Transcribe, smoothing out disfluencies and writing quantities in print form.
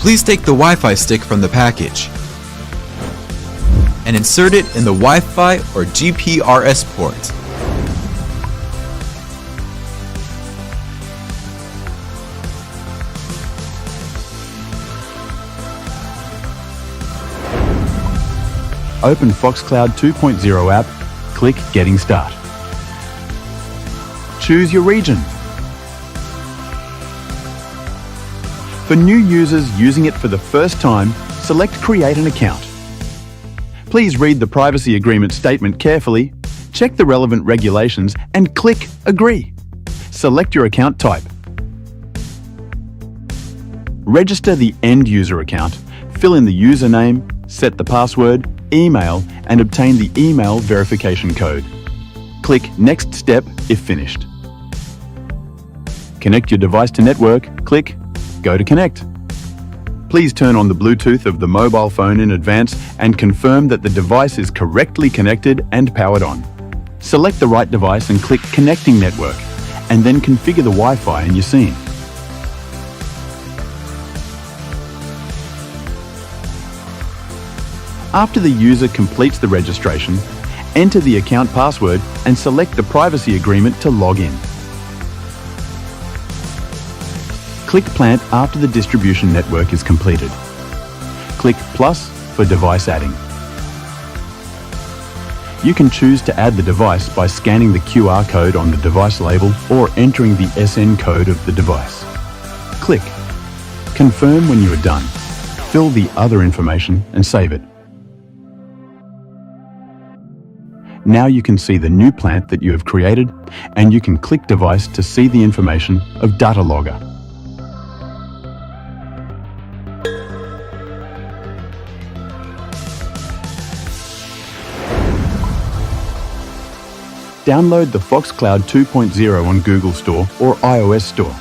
Please take the Wi-Fi stick from the package and insert it in the Wi-Fi or GPRS port. Open FoxCloud 2.0 app, click Getting Start. Choose your region. For new users using it for the first time, select Create an account. Please read the privacy agreement statement carefully, check the relevant regulations, and click Agree. Select your account type. Register the end user account, fill in the username, set the password, email, and obtain the email verification code. Click Next Step if finished. Connect your device to network, click Go to Connect. Please turn on the Bluetooth of the mobile phone in advance and confirm that the device is correctly connected and powered on. Select the right device and click Connecting Network, and then configure the Wi-Fi in your scene. After the user completes the registration, enter the account password and select the privacy agreement to log in. Click Plant after the distribution network is completed. Click Plus for device adding. You can choose to add the device by scanning the QR code on the device label or entering the SN code of the device. Click Confirm when you are done. Fill the other information and save it. Now you can see the new plant that you have created, and you can click Device to see the information of Data Logger. Download the FoxCloud 2.0 on Google Store or iOS Store.